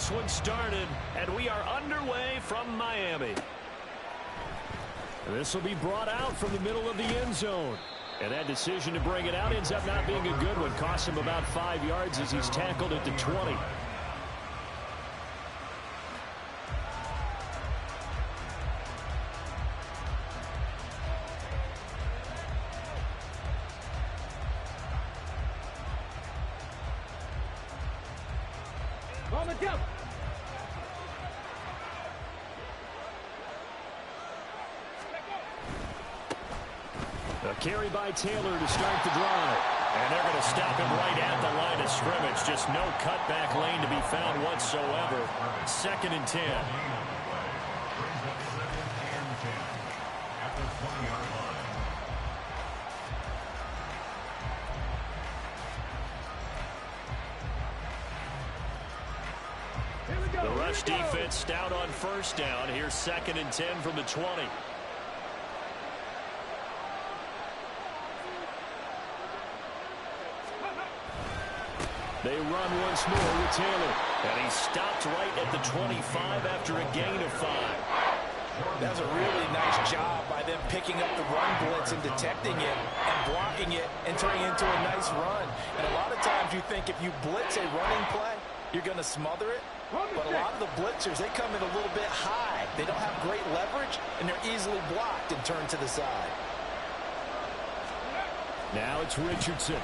this one started, and we are underway from Miami. This will be brought out from the middle of the end zone. And that decision to bring it out ends up not being a good one. Cost him about 5 yards as he's tackled at the 20. On the jump. A carry by Taylor to start the drive. And they're going to stop him right at the line of scrimmage. Just no cutback lane to be found whatsoever. 2nd and 10. The rush defense stout on 1st down. Here's 2nd and 10 from the 20. They run once more with Taylor. And he stopped right at the 25 after a gain of 5. That was a really nice job by them picking up the run blitz and detecting it and blocking it and turning it into a nice run. And a lot of times you think if you blitz a running play, you're going to smother it. But a lot of the blitzers, they come in a little bit high. They don't have great leverage, and they're easily blocked and turned to the side. Now it's Richardson.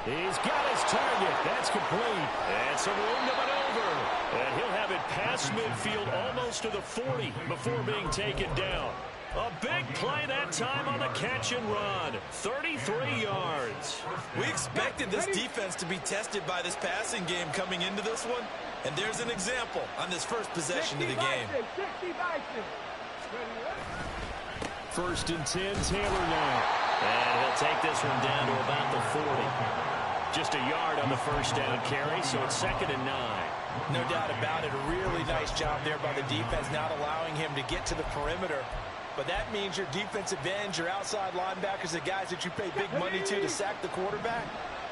He's got his target. That's complete. And some room to maneuver. And he'll have it past midfield almost to the 40 before being taken down. A big play that time on the catch and run. 33 yards. We expected this defense to be tested by this passing game coming into this one. And there's an example on this first possession of the game. 1st and 10, Taylor now. And he'll take this one down to about the 40. Just a yard on the 1st down carry, so it's 2nd and 9. No doubt about it. A really nice job there by the defense, not allowing him to get to the perimeter. But that means your defensive ends, your outside linebackers, the guys that you pay big money to sack the quarterback,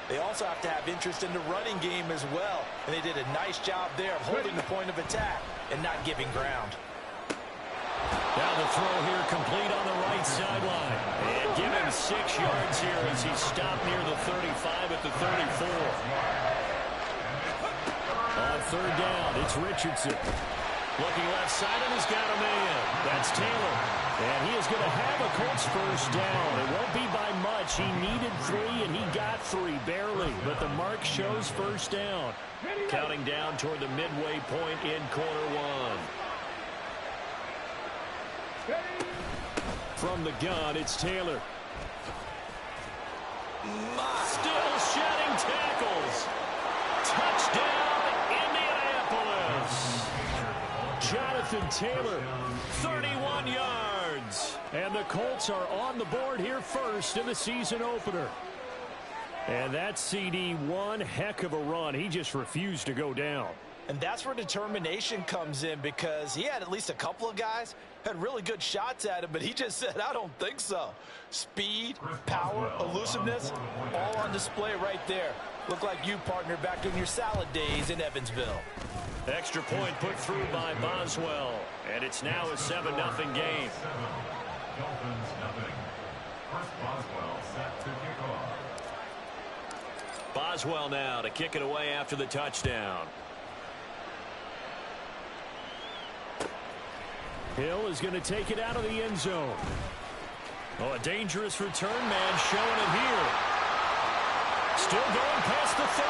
they also have to have interest in the running game as well. And they did a nice job there of holding the point of attack and not giving ground. Now the throw here complete on the right sideline. And give him 6 yards here as he's stopped near the 35 at the 34. On 3rd down, it's Richardson. Looking left side, and he's got a man. That's Taylor. And he is going to have a Colts 1st down. It won't be by much. He needed 3, and he got 3, barely. But the mark shows 1st down. Counting down toward the midway point in quarter 1. From the gun, it's Taylor. Still shedding tackles. Touchdown, Indianapolis. Jonathan Taylor, 31 yards. And the Colts are on the board here first in the season opener. And that CD, one heck of a run. He just refused to go down. And that's where determination comes in, because he had at least a couple of guys had really good shots at him, but he just said, I don't think so. Speed, power, elusiveness, all on display right there. Look like you, partner, back in your salad days in Evansville. Extra point put through by Boswell, and it's now a 7-0 game. Dolphins nothing. First Boswell set to kick off. Boswell now to kick it away after the touchdown. Hill is going to take it out of the end zone. Oh, a dangerous return man showing it here. Still going past the 30.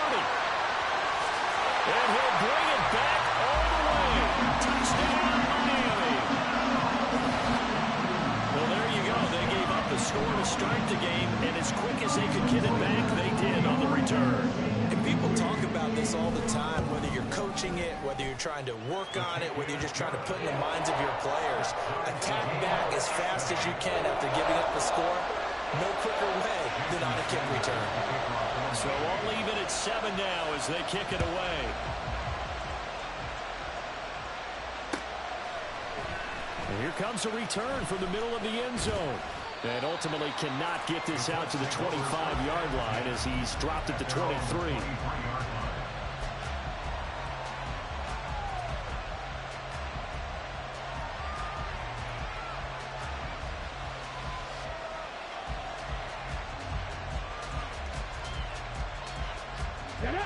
And he'll bring it back all the way. Touchdown, Miami. Well, there you go. They gave up the score to start the game, and as quick as they could get it back, they did on the return. And people talk about this all the time, whether you're coaching it, whether you're trying to work on it, whether you're just trying to put in the minds of your players. Attack back as fast as you can after giving up the score. No quicker way than on a kick return. So all even at 7 now as they kick it away. And here comes a return from the middle of the end zone. And ultimately cannot get this out to the 25-yard line as he's dropped at the 23.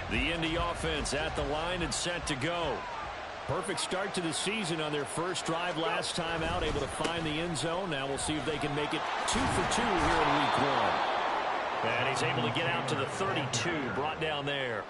The Indy offense at the line and set to go. Perfect start to the season on their first drive last time out, able to find the end zone. Now we'll see if they can make it 2 for 2 here in week 1. And he's able to get out to the 32, brought down there.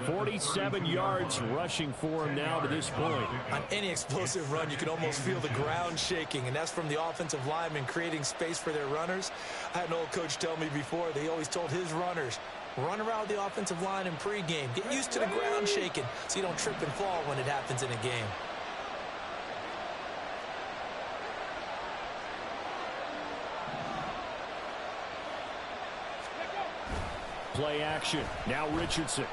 47 yards rushing for him now to this point. On any explosive run, you can almost feel the ground shaking, and that's from the offensive linemen creating space for their runners. I had an old coach tell me before, they always told his runners, run around the offensive line in pregame. Get used to the ground shaking so you don't trip and fall when it happens in a game. Play action. Now Richardson.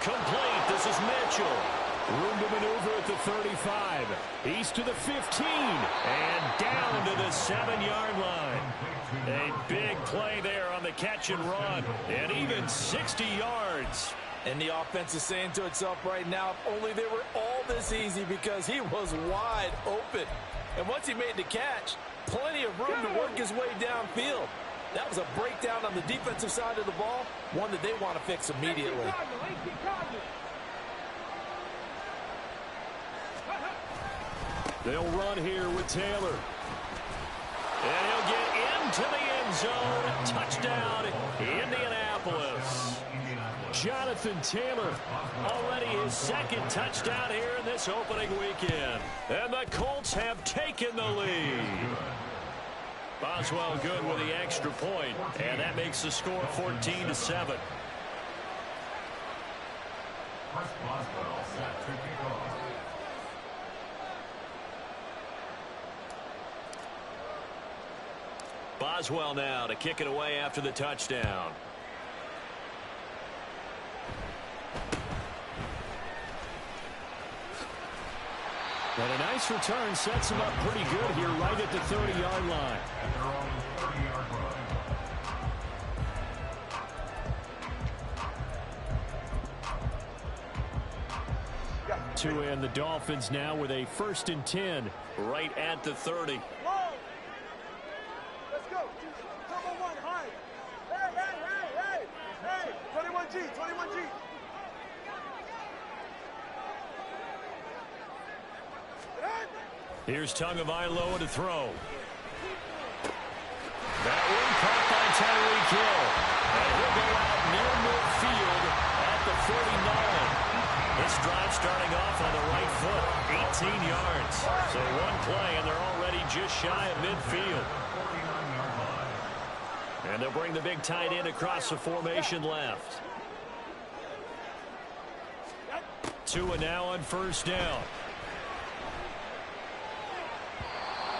Complete. This is Mitchell. Room to maneuver at the 35. He's to the 15. And down to the 7-yard line. A big play there on the catch and run. And even 60 yards. And the offense is saying to itself right now, if only they were all this easy, because he was wide open. And once he made the catch, plenty of room to work his way downfield. That was a breakdown on the defensive side of the ball, one that they want to fix immediately. They'll run here with Taylor. And he'll get into the end zone. Touchdown, Indianapolis. Jonathan Taylor, already his second touchdown here in this opening weekend. And the Colts have taken the lead. Boswell good with the extra point, and that makes the score 14-7. Chris Boswell set to kick off. Boswell now to kick it away after the touchdown. And a nice return sets him up pretty good here right at the 30-yard line. At their own 30-yard line. To end the Dolphins now with a 1st and 10 right at the 30. Let's go. Double one, high. Hey. 21G. Here's Tagovailoa to throw. That one caught by Tyreek Hill. And he'll go out near midfield at the 49. This drive starting off on the right foot. 18 yards. So one play, and they're already just shy of midfield. 49-yard line. And they'll bring the big tight end across the formation left. Tua now on 1st down.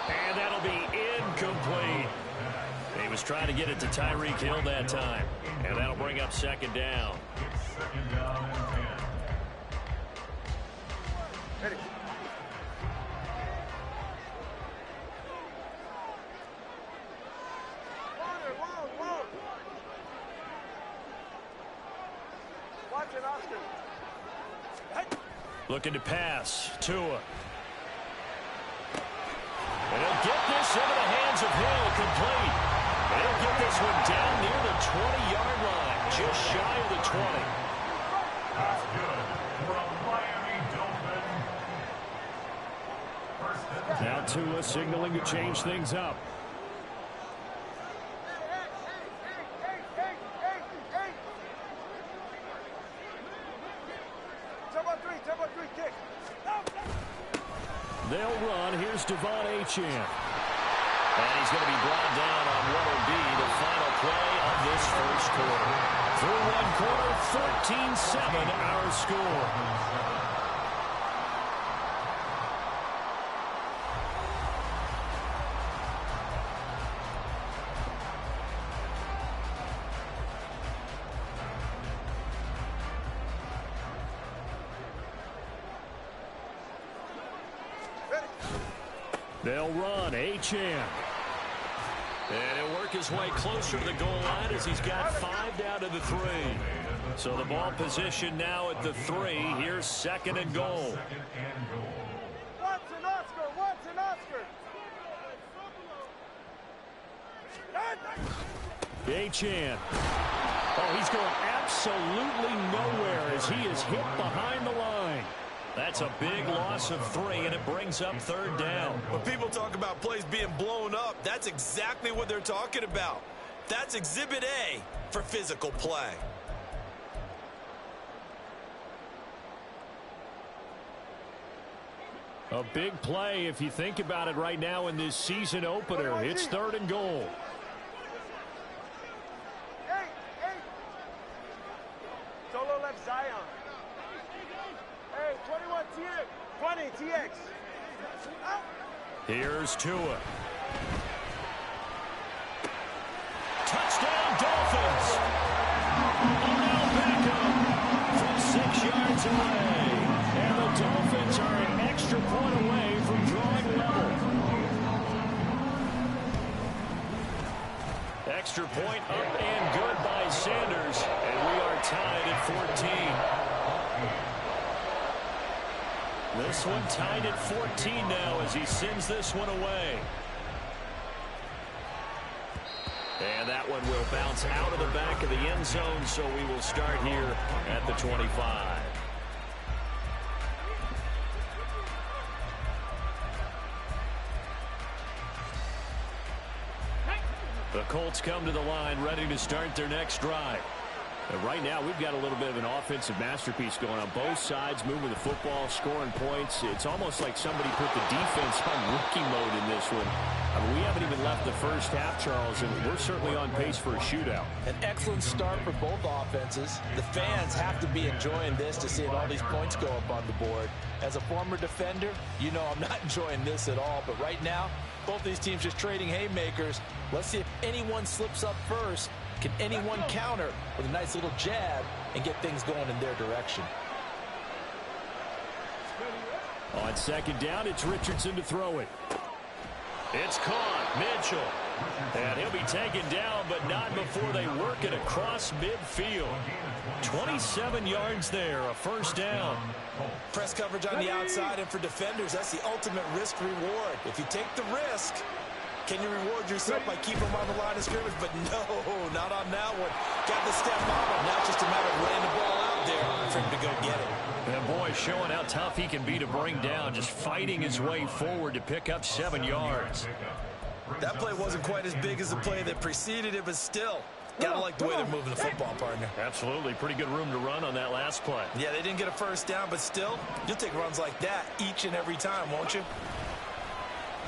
And that'll be incomplete. He was trying to get it to Tyreek Hill that time. And that'll bring up 2nd down. It's 2nd down and 10. Ready. Whoa. Watch it, Oscar. Looking to pass. Tua. And he'll get this into the hands of Hill, complete. And he'll get this one down near the 20-yard line, just shy of the 20. That's good for a Miami Dolphin. Now Tua signaling to change things up. Tempo 3, kick. They'll run. Here's Devon Achane. And he's going to be brought down on what will be the final play of this first quarter. Through one quarter, 14-7 our score. They'll run. Achane. And he'll work his way closer to the goal line as he's got 5 down to the 3. So the ball position now at the 3. Here's 2nd and goal. Watson, Oscar. Achane. Oh, he's going absolutely nowhere as he is hit behind the line. That's a big loss of 3, and it brings up 3rd down. When people talk about plays being blown up, that's exactly what they're talking about. That's Exhibit A for physical play. A big play if you think about it right now in this season opener. It's 3rd and goal. Solo left Zion. Hey, 21 TX. 20 TX. Here's Tua. Touchdown, Dolphins. Odell Beckham from 6 yards away. And the Dolphins are an extra point away from drawing level. Extra point up and good by Sanders. And we are tied at 14. This one tied at 14 now as he sends this one away. And that one will bounce out of the back of the end zone, so we will start here at the 25. The Colts come to the line ready to start their next drive. And right now, we've got a little bit of an offensive masterpiece going on both sides, moving the football, scoring points. It's almost like somebody put the defense on rookie mode in this one. I mean, we haven't even left the first half, Charles, and we're certainly on pace for a shootout. An excellent start for both offenses. The fans have to be enjoying this to see all these points go up on the board. As a former defender, you know I'm not enjoying this at all. But right now, both these teams just trading haymakers. Let's see if anyone slips up first. Can anyone counter with a nice little jab and get things going in their direction? On 2nd down, it's Richardson to throw it. It's caught. Mitchell. And he'll be taken down, but not before they work it across midfield. 27 yards there, a 1st down. Press coverage on the outside, and for defenders, that's the ultimate risk-reward. If you take the risk, can you reward yourself by keeping them on the line of scrimmage? But no, not on that one. Got the step on him. Now it's just a matter of laying the ball out there for him to go get it. And boy, showing how tough he can be to bring down, just fighting his way forward to pick up 7 yards. That play wasn't quite as big as the play that preceded it, but still, gotta like the way they're moving the football, partner. Absolutely. Pretty good room to run on that last play. Yeah, they didn't get a 1st down, but still, you'll take runs like that each and every time, won't you?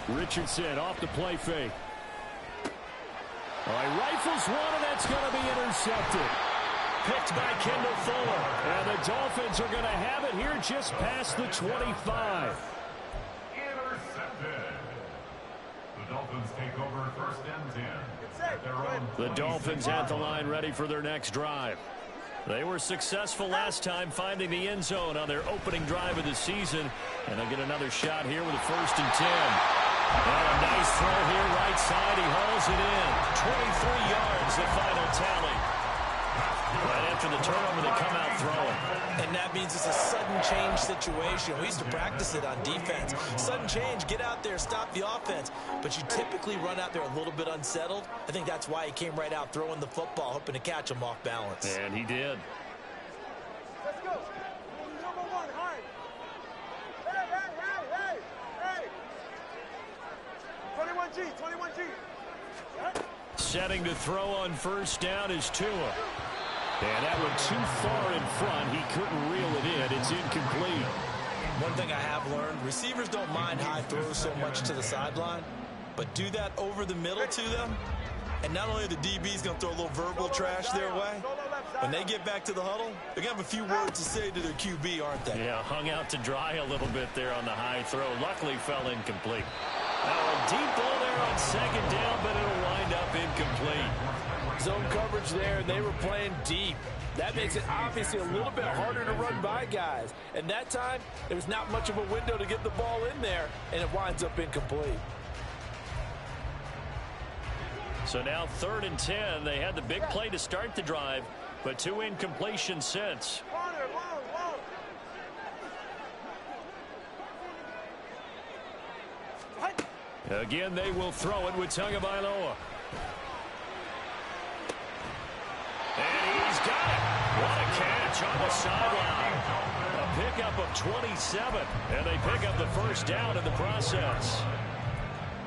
Richardson off the play fake. All right, rifles one, and that's going to be intercepted. Picked by Kendall Fuller. And the Dolphins are going to have it here just past the 25. Intercepted. The Dolphins take over 1st and 10. At their own The Dolphins at the line ready for their next drive. They were successful last time finding the end zone on their opening drive of the season. And they'll get another shot here with a 1st and 10. And a nice throw here, right side. He hauls it in. 23 yards, the final tally. Right after the turnover, they come out throwing. And that means it's a sudden change situation. We used to practice it on defense. Sudden change, get out there, stop the offense. But you typically run out there a little bit unsettled. I think that's why he came right out throwing the football, hoping to catch him off balance. And he did. Let's go. Number 1, high. Hey. 21G, 21G. Setting to throw on 1st down is Tua. And that one too far in front. He couldn't reel it in. It's incomplete. One thing I have learned, receivers don't mind high throws so much to the sideline, but do that over the middle to them, and not only are the DBs going to throw a little verbal trash their way, when they get back to the huddle, they're going to have a few words to say to their QB, aren't they? Yeah, hung out to dry a little bit there on the high throw. Luckily fell incomplete. Now a deep ball there on 2nd down, but it'll wind up incomplete. Zone coverage there, and they were playing deep. That makes it obviously a little bit harder to run by guys. And that time, there was not much of a window to get the ball in there, and it winds up incomplete. So now 3rd and 10. They had the big play to start the drive, but 2 incompletions since. Again, they will throw it with Tagovailoa. And he the sideline. A pickup of 27, and they pick up the first down in the process.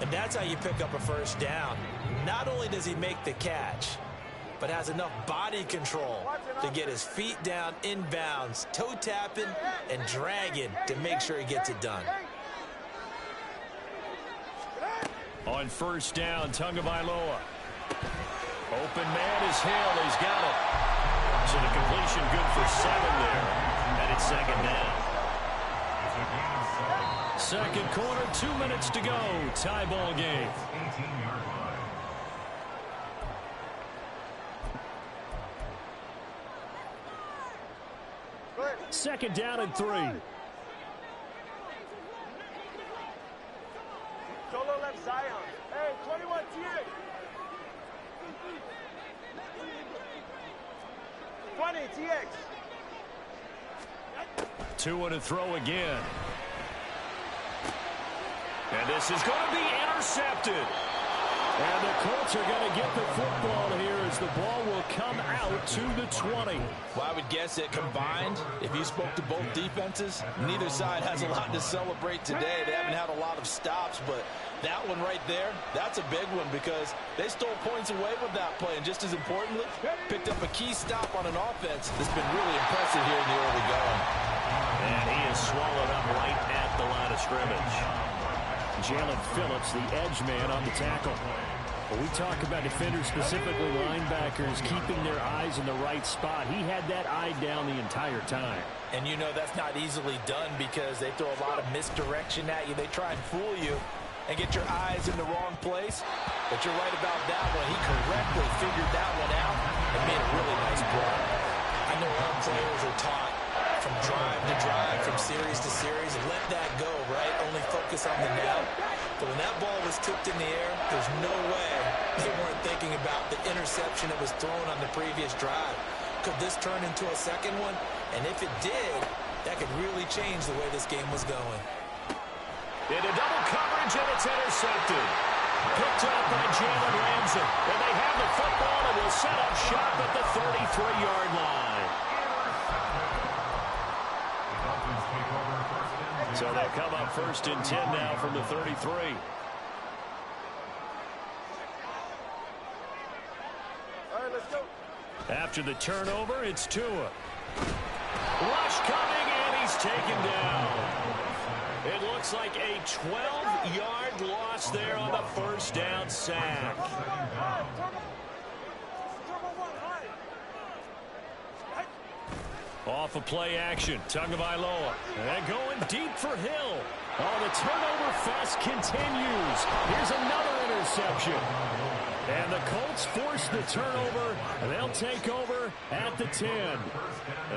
And that's how you pick up a first down. Not only does he make the catch, but has enough body control to get his feet down inbounds, toe tapping and dragging to make sure he gets it done. On first down, Tagovailoa. Open man is Hill. He's got it. So the completion good for 7 there. And it's second down. Second quarter, 2 minutes to go. Tie ball game. 18-yard line. Second down and 3. Solo left Zion. Hey, 21 TA. 20 TX. 2 and a throw again. And this is going to be intercepted. And the Colts are going to get the football here as the ball will come out to the 20. Well, I would guess that combined, if you spoke to both defenses, neither side has a lot to celebrate today. They haven't had a lot of stops, but that one right there, that's a big one because they stole points away with that play. And just as importantly, picked up a key stop on an offense that's been really impressive here in the early going. And he is swallowed up right at the line of scrimmage. Jalen Phillips, the edge man on the tackle. When we talk about defenders, specifically linebackers, keeping their eyes in the right spot, he had that eye down the entire time. And you know that's not easily done because they throw a lot of misdirection at you. They try and fool you and get your eyes in the wrong place. But you're right about that one. He correctly figured that one out and made a really nice play. I know our players are taught from drive to drive, from series to series, let that go, right? Only focus on the now. But when that ball was tipped in the air, there's no way they weren't thinking about the interception that was thrown on the previous drive. Could this turn into a second one? And if it did, that could really change the way this game was going. Into double coverage, and it's intercepted. Picked up by Jalen Ramsey. And they have the football and will set up shop at the 33-yard line. So they'll come up first and 10 now from the 33. All right, let's go. After the turnover, it's Tua. Rush coming, and he's taken down. It looks like a 12-yard loss there on the first down sack. Off of play action, Tagovailoa. And going deep for Hill. Oh, the turnover fest continues. Here's another interception. And the Colts force the turnover. They'll take over at the 10.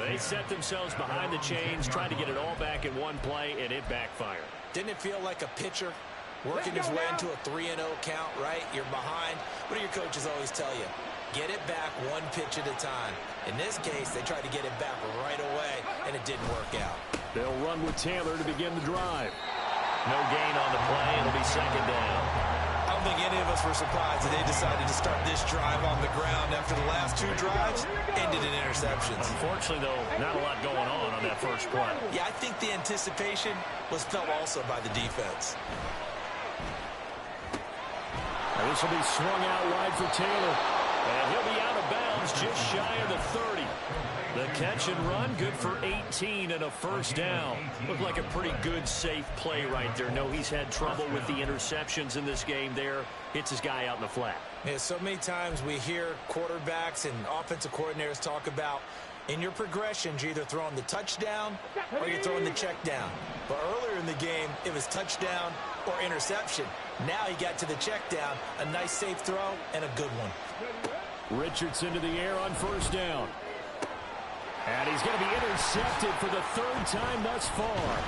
They set themselves behind the chains, trying to get it all back in one play, and it backfired. Didn't it feel like a pitcher working his way into a 3-0 count, right? You're behind. What do your coaches always tell you? Get it back one pitch at a time. In this case, they tried to get it back right away, and it didn't work out. They'll run with Taylor to begin the drive. No gain on the play. It'll be second down. I don't think any of us were surprised that they decided to start this drive on the ground after the last 2 drives ended in interceptions. Unfortunately, though, not a lot going on that first play. Yeah, I think the anticipation was felt also by the defense. Now this will be swung out wide for Taylor. And he'll be out of bounds just shy of the 30. The catch and run, good for 18 and a first down. Looked like a pretty good, safe play right there. No, he's had trouble with the interceptions in this game there. Hits his guy out in the flat. Yeah, so many times we hear quarterbacks and offensive coordinators talk about in your progressions, you're either throwing the touchdown or you're throwing the check down. But earlier in the game, it was touchdown or interception. Now he got to the check down, a nice safe throw, and a good one. Richardson to the air on first down. And he's going to be intercepted for the 3rd time thus far.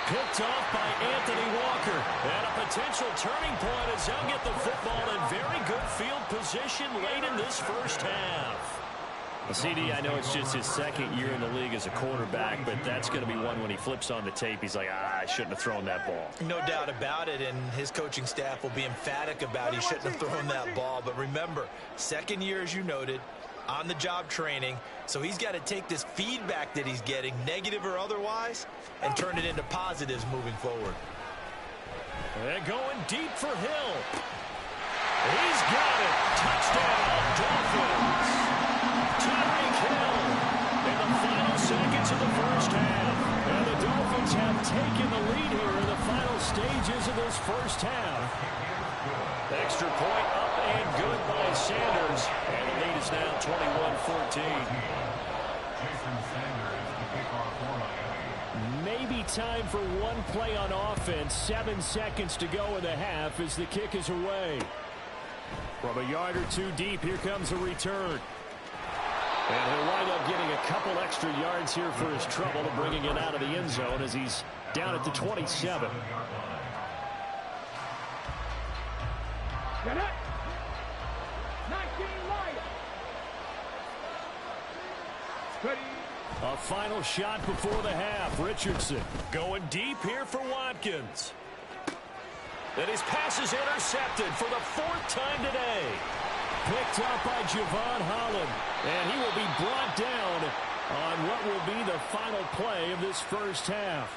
Picked off by Anthony Walker. And a potential turning point as he'll get the football in very good field position late in this first half. Well, CD, I know it's just his 2nd year in the league as a quarterback, but that's going to be one when he flips on the tape. He's like, I shouldn't have thrown that ball. No doubt about it, and his coaching staff will be emphatic about he shouldn't have thrown that ball. But remember, 2nd year, as you noted, on-the-job training, so he's got to take this feedback that he's getting, negative or otherwise, and turn it into positives moving forward. They're going deep for Hill. He's got it. Touchdown, Dolphins. Tyreek Hill in the final seconds of the first half. And the Dolphins have taken the lead here in the final stages of this first half. Extra point up and good by Sanders. And the lead is now 21-14. Jason Sanders, the kickoff for Miami. Maybe time for one play on offense. 7 seconds to go in the half as the kick is away. From a yard or two deep, here comes a return. And he'll wind up getting a couple extra yards here for his trouble, bringing it out of the end zone as he's down at the 27. A final shot before the half. Richardson going deep here for Watkins. And his pass is intercepted for the 4th time today. Picked up by Javon Holland. And he will be brought down on what will be the final play of this first half.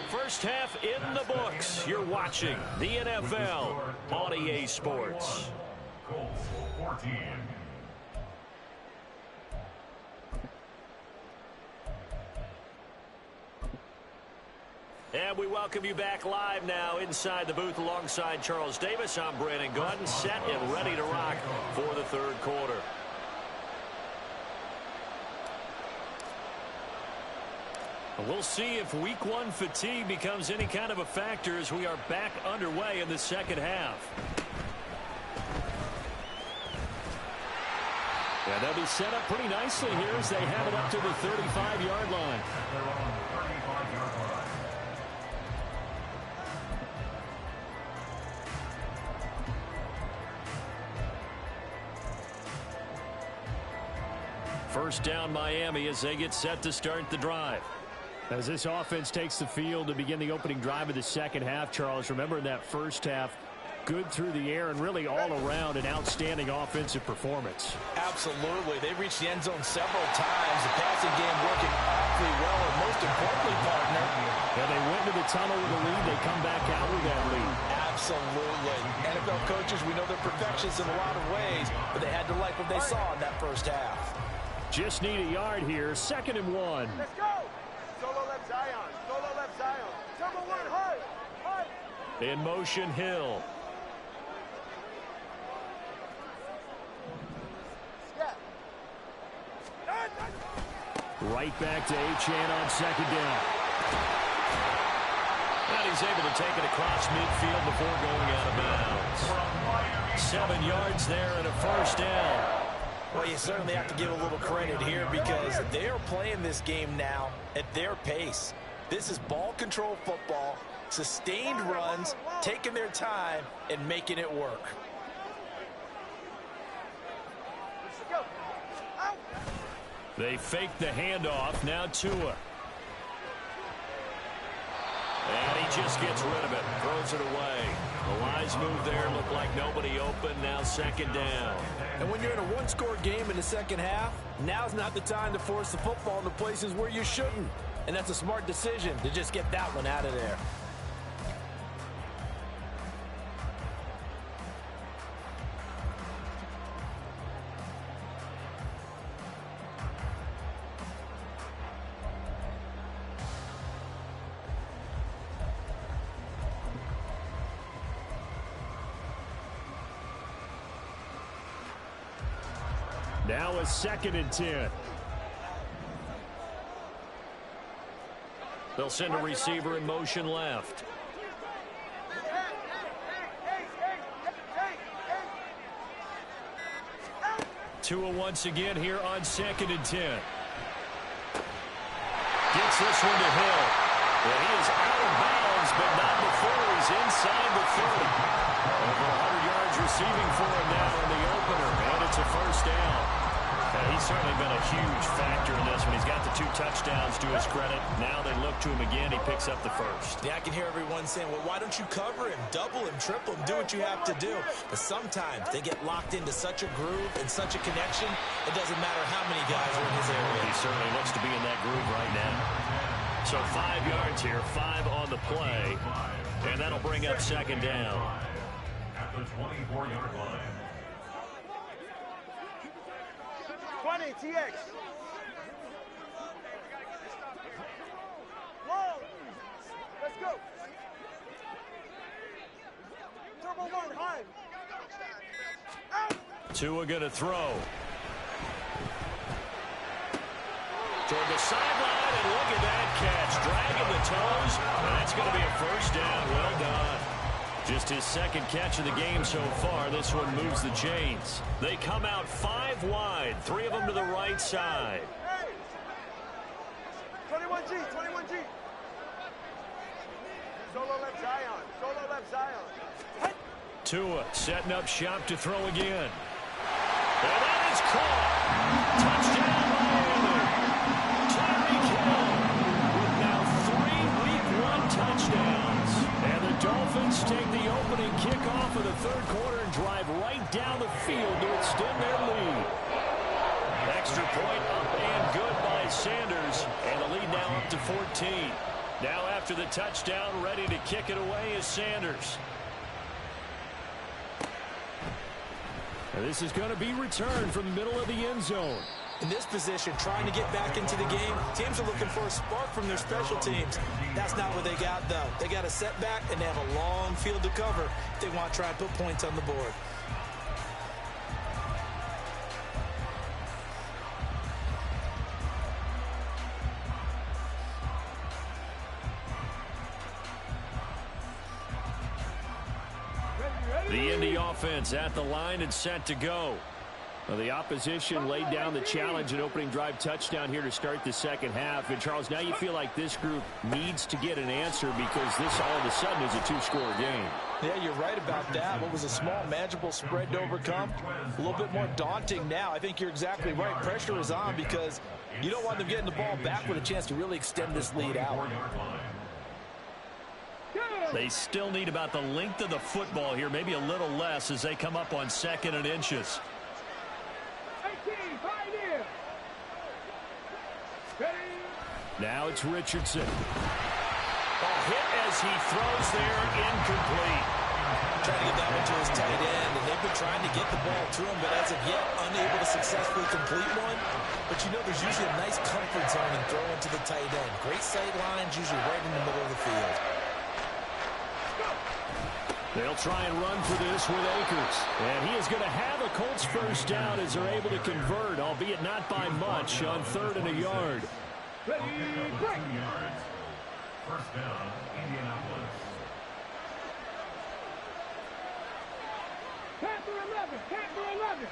First half in the books. You're watching the NFL on EA Sports. Colts 14. And we welcome you back live now inside the booth alongside Charles Davis. I'm Brandon Gaudin, set and ready to rock for the third quarter. We'll see if week 1 fatigue becomes any kind of a factor as we are back underway in the second half. Yeah, they'll be set up pretty nicely here as they have it up to the 35-yard line. First down Miami as they get set to start the drive. As this offense takes the field to begin the opening drive of the second half, Charles, remember in that first half, good through the air and really all around an outstanding offensive performance. Absolutely. They reached the end zone several times. The passing game working awfully well, and most importantly, partner. Yeah, they went to the tunnel with a lead. They come back out with that lead. Absolutely. NFL coaches, we know they're perfectionists in a lot of ways, but they had to like what they saw in that first half. Just need a yard here. 2nd and 1. Let's go. Solo left Zion. Solo left Zion. Number 1, high. High. In motion, Hill. Right back to Achane on 2nd down. And he's able to take it across midfield before going out of bounds. 7 yards there and a first down. Well, you certainly have to give a little credit here because they are playing this game now at their pace. This is ball control football, sustained runs, taking their time, and making it work. They fake the handoff. Now Tua. And he just gets rid of it. Throws it away. The lines move there. Look like nobody open. Now 2nd down. And when you're in a one-score game in the second half, now's not the time to force the football in the places where you shouldn't. And that's a smart decision to just get that one out of there. Now a 2nd and 10. They'll send a receiver in motion left. Tua once again here on 2nd and 10. Gets this one to Hill. And he is out of bounds, but not before he's inside the 30. Over 100 yards receiving for him now in the opener. And it's a first down. And he's certainly been a huge factor in this one. He's got the 2 touchdowns to his credit. Now they look to him again. He picks up the first. Yeah, I can hear everyone saying, well, why don't you cover him? Double him, triple him, do what you have to do. But sometimes they get locked into such a groove and such a connection, it doesn't matter how many guys are in his area. He certainly looks to be in that groove right now. So 5 yards here, 5 on the play. And that'll bring up second down. At the 24-yard line. 20, TX. Long. Let's go. Turbo 1, high. Out. Tua going to throw. Toward the sideline, and look at that catch. Dragging the toes, and that's going to be a first down. Well done. Just his second catch of the game so far. This one moves the chains. They come out 5 wide, 3 of them to the right side. Hey. 21G, 21G. Solo left Zion. Solo left Zion. Hey. Tua setting up shop to throw again. And that is caught. Touchdown Miami. Tyreek Hill with now 3 Week 1 touchdowns. And the Dolphins take the opening kickoff of the third quarter and drive right down the field to extend their lead. Extra point up and good by Sanders. And the lead now up to 14. Now after the touchdown, ready to kick it away is Sanders. And this is going to be returned from the middle of the end zone. In this position, trying to get back into the game, teams are looking for a spark from their special teams. That's not what they got, though. They got a setback, and they have a long field to cover if they want to try and put points on the board. The Indy offense at the line and set to go. Well, the opposition laid down the challenge and opening drive touchdown here to start the second half. And, Charles, now you feel like this group needs to get an answer because this all of a sudden is a 2-score game. Yeah, you're right about that. What was a small, manageable spread to overcome, a little bit more daunting now. I think you're exactly right. Pressure is on because you don't want them getting the ball back with a chance to really extend this lead out. They still need about the length of the football here, maybe a little less as they come up on 2nd and inches. 18, pioneer. Now it's Richardson. A hit as he throws there, incomplete. Trying to get that one to his tight end, and they've been trying to get the ball to him, but as of yet, unable to successfully complete one. But you know there's usually a nice comfort zone in throwing to the tight end. Great sight lines, usually right in the middle of the field. They'll try and run for this with Akers. And he is going to have a Colts first down as they're able to convert, albeit not by much, on 3rd and a yard. Ready, break. First down, Indianapolis. Panther 11, Panther 11.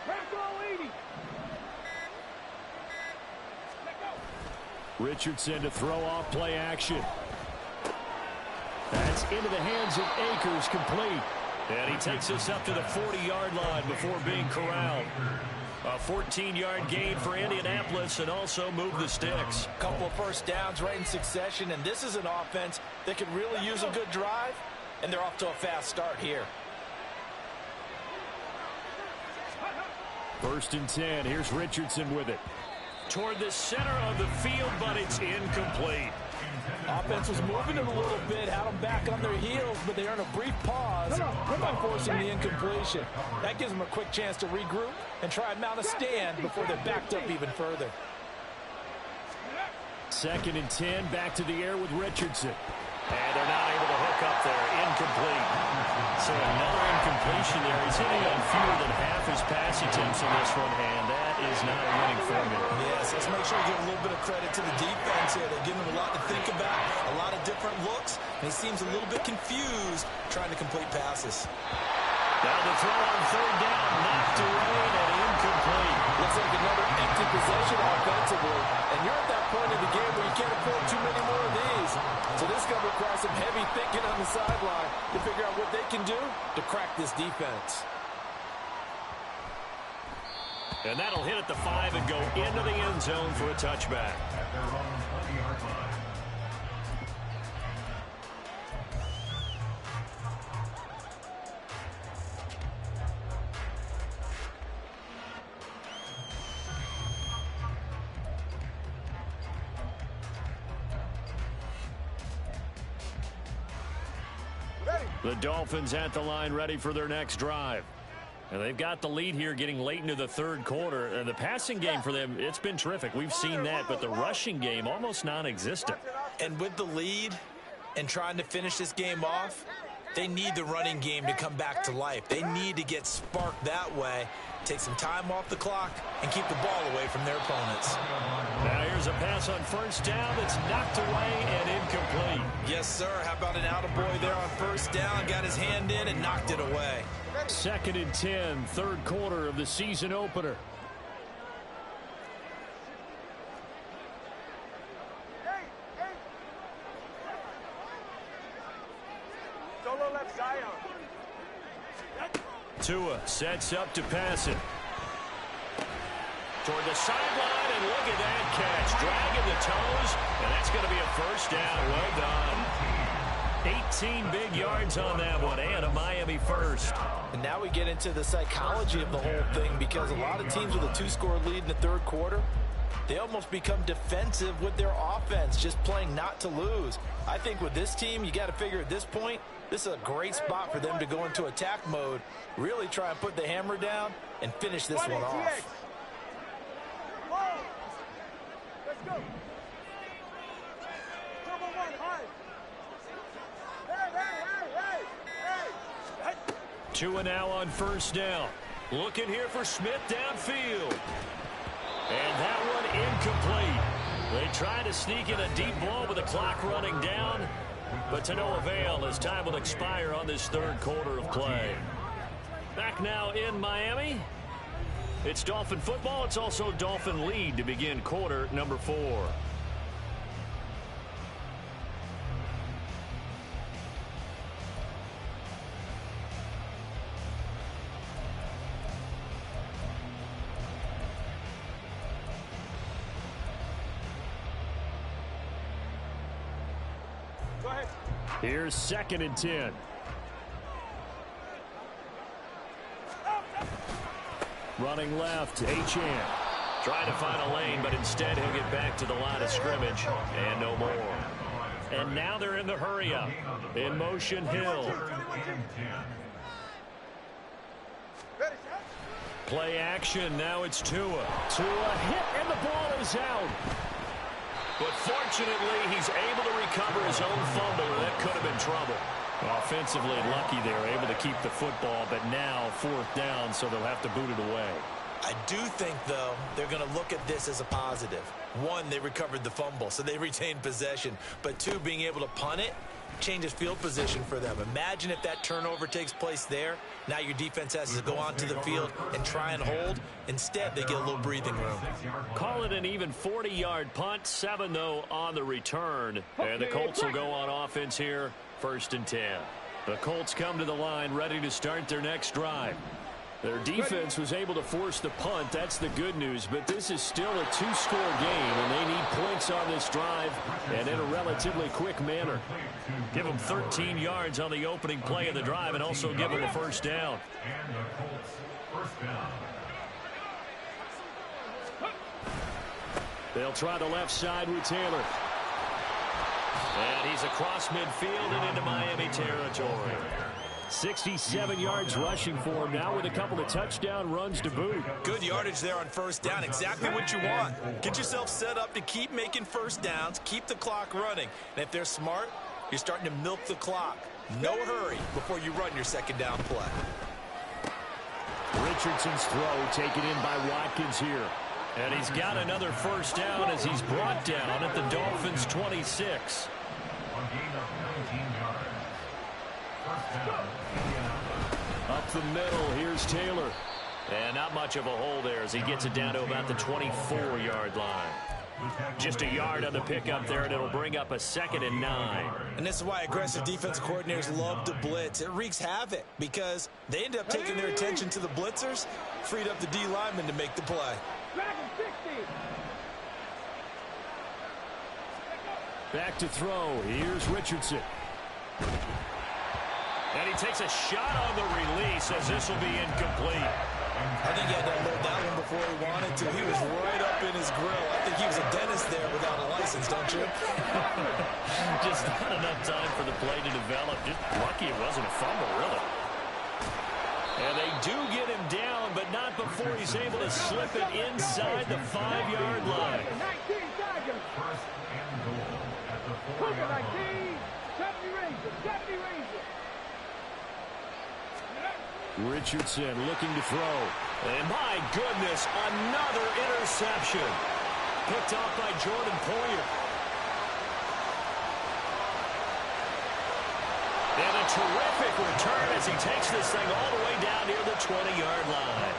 Panther 80. Richardson to throw off play action. That's into the hands of Akers, complete. And he takes us up to the 40-yard line before being corralled. A 14-yard gain for Indianapolis and also move the sticks. A couple of first downs right in succession, and this is an offense that could really use a good drive, and they're off to a fast start here. 1st and 10. Here's Richardson with it. Toward the center of the field, but it's incomplete. Offense was moving it a little bit, had them back on their heels, but they earned a brief pause by forcing the incompletion. That gives them a quick chance to regroup and try and mount a stand before they're backed up even further. 2nd and 10, back to the air with Richardson. And they're not able to hook up there. Incomplete. So another incompletion there. He's hitting on fewer than half his pass attempts in this one, and that is not a winning formula. Yes, let's make sure we give a little bit of credit to the defense here. They're giving him a lot to think about, a lot of different looks, and he seems a little bit confused trying to complete passes. Now the throw on 3rd down, knocked away and incomplete. Looks like another empty possession offensively, and you're at that point in the game where you can't afford too many more of these. So this going to require some heavy thinking on the sideline to figure out what they can do to crack this defense. And that'll hit at the 5 and go into the end zone for a touchback. At their own 20-yard line. The Dolphins at the line ready for their next drive. And they've got the lead here getting late into the third quarter. And the passing game for them, it's been terrific. We've seen that, but the rushing game almost non-existent. And with the lead and trying to finish this game off, they need the running game to come back to life. They need to get sparked that way, take some time off the clock, and keep the ball away from their opponents. Now here's a pass on first down that's knocked away and incomplete. Yes, sir. How about an attaboy there on first down? Got his hand in and knocked it away. 2nd and 10, third quarter of the season opener. Solo left Zion. Tua sets up to pass it. Toward the sideline, and look at that catch. Dragging the toes, and that's going to be a first down. Well done. 18 big yards on that one, and a Miami first. And now we get into the psychology of the whole thing, because a lot of teams with a 2-score lead in the third quarter, they almost become defensive with their offense, just playing not to lose. I think with this team, you got to figure at this point, this is a great spot for them to go into attack mode, really try and put the hammer down and finish this one off. Let's go. Double one, high. Hey. Tua now on first down. Looking here for Smith downfield. And that one incomplete. They try to sneak in a deep ball with the clock running down, but to no avail as time will expire on this third quarter of play. Back now in Miami. It's Dolphin football. It's also Dolphin lead to begin quarter number 4. Go ahead. Here's 2nd and 10. Running left, Achane. Trying to find a lane, but instead he'll get back to the line of scrimmage, and no more. And now they're in the hurry-up. In motion, Hill. Play action, now it's Tua. Tua hit, and the ball is out. But fortunately, he's able to recover his own fumble, or that could have been trouble. Offensively lucky they were able to keep the football, but now 4th down, so they'll have to boot it away. I do think, though, they're going to look at this as a positive. 1, they recovered the fumble, so they retained possession. But 2, being able to punt it changes field position for them. Imagine if that turnover takes place there. Now your defense has to go onto the field and try and hold. Instead, they get a little breathing room. Call it an even 40-yard punt. 7, though, on the return. And the Colts will go on offense here. 1st and 10. The Colts come to the line ready to start their next drive. Their defense was able to force the punt. That's the good news. But this is still a 2-score game, and they need points on this drive and in a relatively quick manner. Give them 13 yards on the opening play of the drive and also give them a first down. And the Colts first down. They'll try the left side with Taylor. And he's across midfield and into Miami territory. 67 yards rushing for him now with a couple of touchdown runs to boot. Good yardage there on first down. Exactly what you want. Get yourself set up to keep making first downs, keep the clock running. And if they're smart, you're starting to milk the clock. No hurry before you run your second down play. Richardson's throw taken in by Watkins here. And he's got another first down as he's brought down at the Dolphins' 26. On gain of 19 yards. First down. Up the middle, here's Taylor. And not much of a hole there as he gets it down to about the 24-yard line. Just a yard on the pickup there, and it'll bring up a 2nd and 9. And this is why aggressive defensive coordinators love to blitz. It wreaks havoc because they end up taking their attention to the blitzers, freed up the D lineman to make the play. Back to throw. Here's Richardson. And he takes a shot on the release as this will be incomplete. I think he had to unload that one before he wanted to. He was right up in his grill. I think he was a dentist there without a license, don't you? Just not enough time for the play to develop. Just lucky it wasn't a fumble, really. And they do get him down, but not before he's able to slip it inside the 5-yard line. 19 seconds. First and goal at the 4-yard line. 70 Rangers. Richardson looking to throw. And my goodness, another interception. Picked off by Jordan Poyer. And a terrific return as he takes this thing all the way down near the 20-yard line.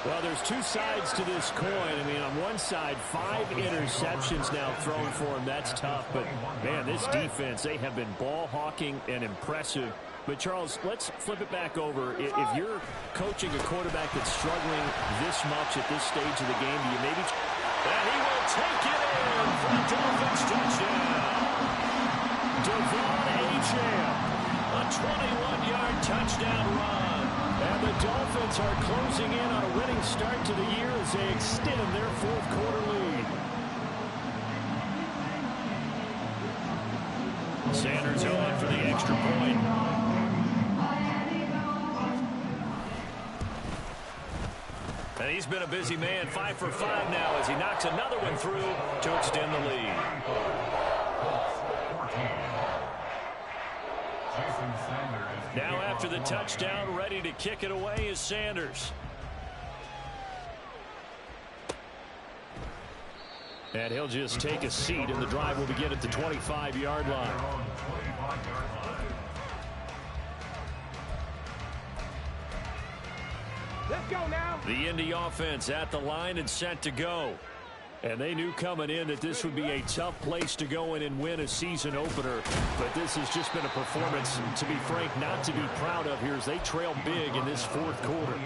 Well, there's two sides to this coin. I mean, on one side, 5 interceptions now thrown for him. That's tough. But, man, this defense, they have been ball hawking and impressive. But, Charles, let's flip it back over. If you're coaching a quarterback that's struggling this much at this stage of the game, do you maybe... And he will take it in for a Dolphins touchdown. Devon Acham, a 21-yard touchdown run. And the Dolphins are closing in on a winning start to the year as they extend their 4th quarter lead. Sanders on for the extra point. And he's been a busy man, 5 for 5 now as he knocks another one through to extend the lead. Now after the touchdown, ready to kick it away is Sanders. And he'll just take a seat, and the drive will begin at the 25-yard line. Let's go now. The Indy offense at the line and set to go. And they knew coming in that this would be a tough place to go in and win a season opener. But this has just been a performance, to be frank, not to be proud of here as they trail big in this 4th quarter.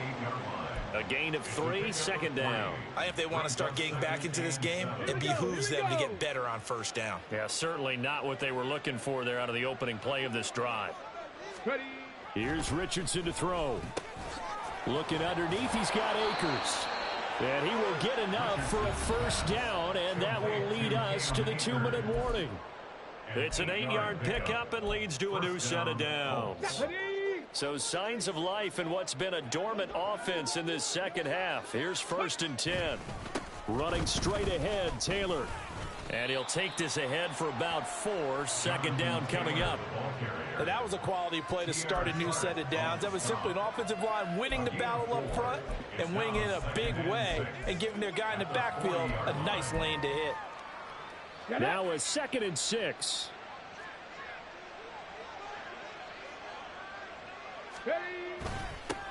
A gain of 3, 2nd down. I think if they want to start getting back into this game, it behooves them to get better on 1st down. Yeah, certainly not what they were looking for there out of the opening play of this drive. Ready. Here's Richardson to throw. Looking underneath, he's got Akers. And he will get enough for a 1st down, and that will lead us to the 2-minute warning. It's an 8-yard pickup and leads to a new set of downs. So signs of life in what's been a dormant offense in this 2nd half. Here's 1st and 10. Running straight ahead, Taylor. And he'll take this ahead for about 4. 2nd down coming up. And that was a quality play to start a new set of downs. That was simply an offensive line winning the battle up front and winning in a big way and giving their guy in the backfield a nice lane to hit. Now a 2nd and 6.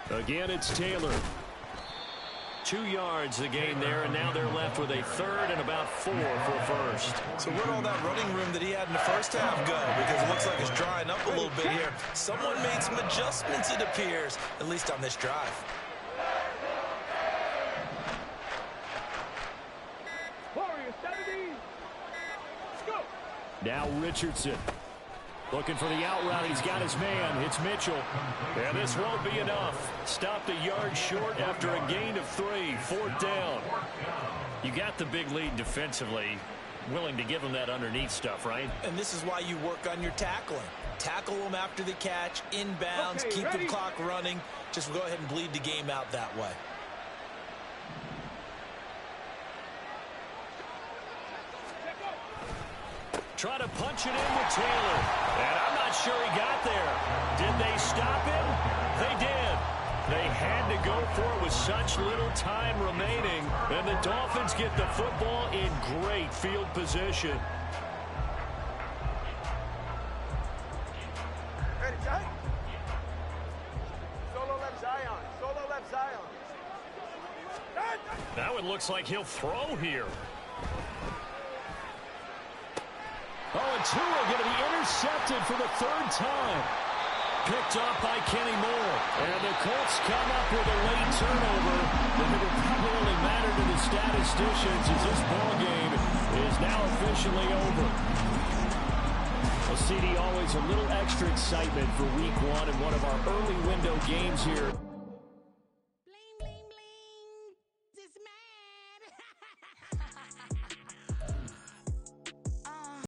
Again, it's Taylor. 2 yards the gain there, and now they're left with a 3rd and about 4 for a 1st. So where'd all that running room that he had in the 1st half go? Because it looks like it's drying up a little bit here. Someone made some adjustments, it appears, at least on this drive. Warriors 70. Let's go. Now Richardson. Looking for the out route. He's got his man. It's Mitchell. And this won't be enough. Stopped a yard short after a gain of 3. 4th down. You got the big lead defensively. Willing to give them that underneath stuff, right? And this is why you work on your tackling. Tackle them after the catch, inbounds, Okay, keep ready? the clock running. Just go ahead and bleed the game out that way. Try to punch it in with Taylor. And I'm not sure he got there. Did they stop him? They did. They had to go for it with such little time remaining. And the Dolphins get the football in great field position. Ready, Jay? Solo left Zion. Solo left Zion. Now it looks like he'll throw here. Tua going to be intercepted for the third time. Picked up by Kenny Moore. And the Colts come up with a late turnover, but it will probably only matter to the statisticians as this ball game is now officially over. Well, CD, always a little extra excitement for week one and one of our early window games here.